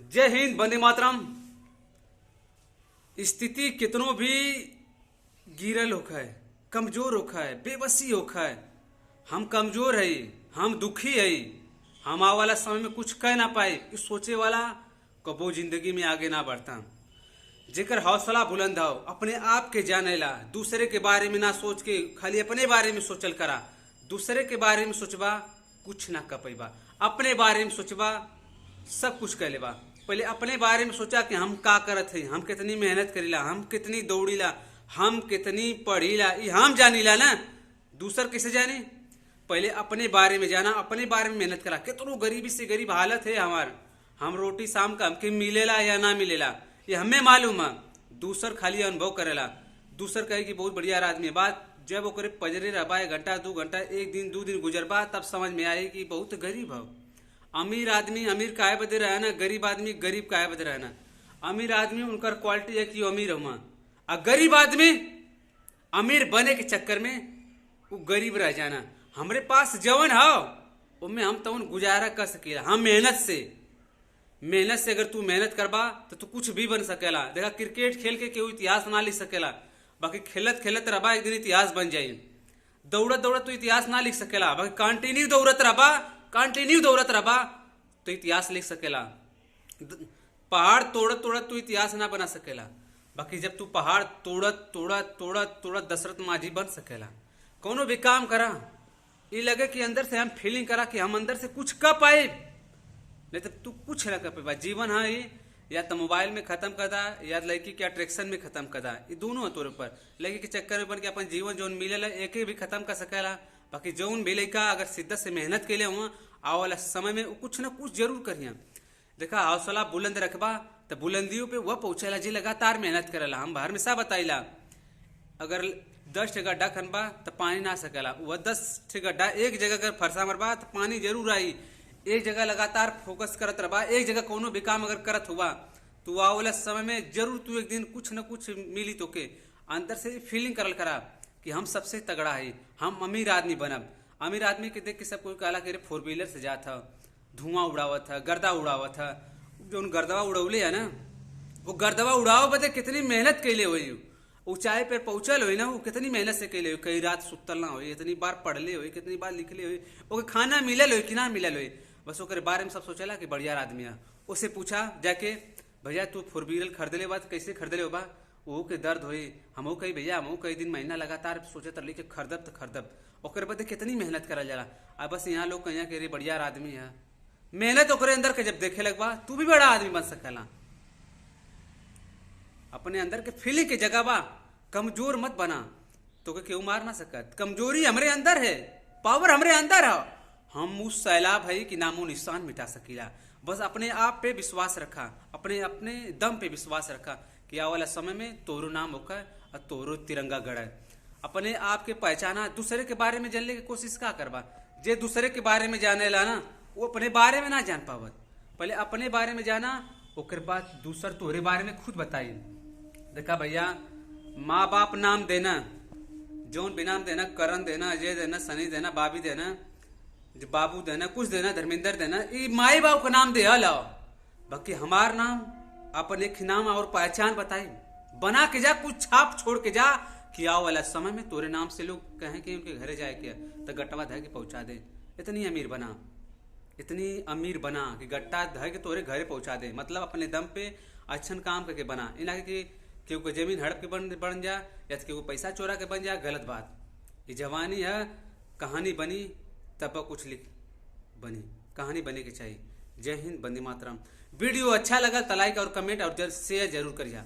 जय हिंद, वंदे मातरम। स्थिति कितनों भी गिरल होखा है, कमजोर होखा है, बेबसी होखा है, हम कमजोर है, हम दुखी है, हम आने वाला समय में कुछ कह ना पाए, इस सोचे वाला कबो जिंदगी में आगे ना बढ़ता। जेकर हौसला बुलंद हो, अपने आप के जानेला, दूसरे के बारे में ना सोच के खाली अपने बारे में सोचल करा। दूसरे के बारे में सोचबा कुछ ना कपेबा, अपने बारे में सोचबा सब कुछ कह लेबा। पहले अपने बारे में सोचा कि हम का करत है, हम कितनी मेहनत करीला, हम कितनी दौड़ीला, हम कितनी पढ़ीला, ये हम जानीला ना, दूसर कैसे जाने। पहले अपने बारे में जाना, अपने बारे में मेहनत करा। कितनो गरीबी से गरीब हालत है हमार, हम रोटी शाम का हमके मिलेला या ना मिलेला ये हमें मालूम है। दूसर खाली अनुभव करेला, दूसर कहे कि बहुत बढ़िया आदमी है। बात जब ओकरे पजरे रहा, घंटा 2 घंटा, 1 दिन 2 दिन गुजरबा, तब समझ में आए कि बहुत गरीब है। अमीर आदमी अमीर काहे बदे रहे ना, गरीब आदमी गरीब काहे बदे रहे ना। अमीर आदमी उनकर क्वालिटी है कि अमीर हुआ, और गरीब आदमी अमीर बने के चक्कर में वो गरीब रह जाना। हमरे पास जवन हो उनमें हम तवन गुजारा कर सकेला। हम मेहनत से अगर तू मेहनत करबा तो तू कुछ भी बन सकेला। देखा, क्रिकेट खेल के केहू इतिहास ना लिख सकेला, बाकी खेलत खेलत रहा एक दिन इतिहास बन जाये। दौड़त दौड़त तो इतिहास ना लिख सकेला, बाकी कंटिन्यू दौड़त रहा तो इतिहास लिख सकेला। पहाड़ तोड़त तोड़त तू इतिहास ना बना सकेला, बाकी जब तू पहाड़ तोड़त तोड़त तोड़त तोड़त दशरथ माझी बन सकेला। कोनो भी काम करा ये लगे कि अंदर से हम फीलिंग करा कि हम अंदर से कुछ कर पाए, नहीं तो तू कुछ ना कर पाए। जीवन है या तो मोबाइल में खत्म कर दा, या लड़की के अट्रैक्शन में खत्म कर दा। ये दोनों है तोरे ऊपर। लड़की के चक्कर में बन के अपन जीवन जोन मिलेला एक भी खत्म कर सकेला। बाकी जौन भी लड़का अगर शिद्दत से मेहनत के लिए हुआ आने वाला समय में कुछ ना कुछ जरूर करिए। देखा, हौसला बुलंद रखबा तो बुलंदियों पे वह पहुंचेला जी लगातार मेहनत करेला। हम बाहर में सब बताइला, अगर 10 गड्ढा खनबा तो पानी ना सकेला, वह 10 गड्ढा एक जगह अगर फरसा मरबा तो पानी जरूर आई। एक जगह लगातार फोकस करत रहा, एक जगह कोनो भी काम अगर करत हुआ तो आने वाला समय में जरूर तू एक दिन कुछ न कुछ मिली। तो के अंदर से फीलिंग करल करा कि हम सबसे तगड़ा है, हम अमीर आदमी बनब। अमीर आदमी के देख के सब कोई कहला कि 4 व्हीलर से जात है, धुआं उड़ावत है, गर्दा उड़ावत है। जो गर्दवा उड़ौले है ना, वो गर्दवा उड़ाव बदे कितनी मेहनत कैले हुई, ऊंचाई पर पहुंचल हुई ना, वो कितनी मेहनत से कैले हुई। कई रात सुतल ना हुई, इतनी बार पढ़ले हुई, कितनी बार लिखले हुई, ओके खाना मिलल हुई कि ना मिलल हुई, बस ओकरे बारे में सब सोचेला कि बढ़िया आदमी है। उससे पूछा जाके, भैया तू 4 व्हीलर खरीदले बा कैसे खरीदले हो बा, वो के दर्द हुई। हमहू कही भैया, हमहू कई दिन महीना लगातार सोचत रही कि खरीदब तो खरीदब। ओकरे बदे कितनी मेहनत करल जाला। अब बस यहाँ लोग कहिया कि बढ़िया आदमी है, मेहनत ओकरे अंदर के जब देखे लगबा तू भी बड़ा आदमी बन सकेला। अपने अंदर के फीलिंग के जगह बा, कमजोर मत बना, तो केहू मार ना सकत। कमजोरी हमरे अंदर है, पावर हमरे अंदर है। हम उस सैलाब है कि नामो निशान मिटा सकीला। बस अपने आप पे विश्वास रखा, अपने अपने दम पे विश्वास रखा कि आने वाला समय में तोरो नाम होकर और तोरो तिरंगा गड़े। अपने आप के पहचाना, दूसरे के बारे में जानने की कोशिश का करबा। जे दूसरे के बारे में जाने ला ना, वो अपने बारे में ना जान पावत। पहले अपने बारे में जाना, ओकर बाद दूसर तोरे बारे में खुद बताई। देखा भैया, माँ बाप नाम देना, जौन भी नाम देना, करण देना, अजय देना, सनी देना, बाबी देना, बाबू देना, कुछ देना, धर्मेंद्र देना, ये माई बाप का नाम दे लाओ। बाकी हमार नाम अपन एक नाम और पहचान बताई, बना के जा, कुछ छाप छोड़ के जा कि आओ वाला समय में तोरे नाम से लोग कहें कि उनके घरे जाए के तो गट्टा धै के पहुंचा दे। इतनी अमीर बना, इतनी अमीर बना कि गट्टा धै के तोरे घरे पहुंचा दे। मतलब अपने दम पे अच्छन काम करके बना, इना कि केहू को जमीन हड़प के बन जा, या केहू को पैसा चोरा के बन जा, गलत बात। ये जवानी है, कहानी बनी तब कुछ लिख बनी, कहानी बने के चाहिए। जय हिंद, वंदे मातरम। वीडियो अच्छा लगा तो लाइक और कमेंट और शेयर जरूर करिए।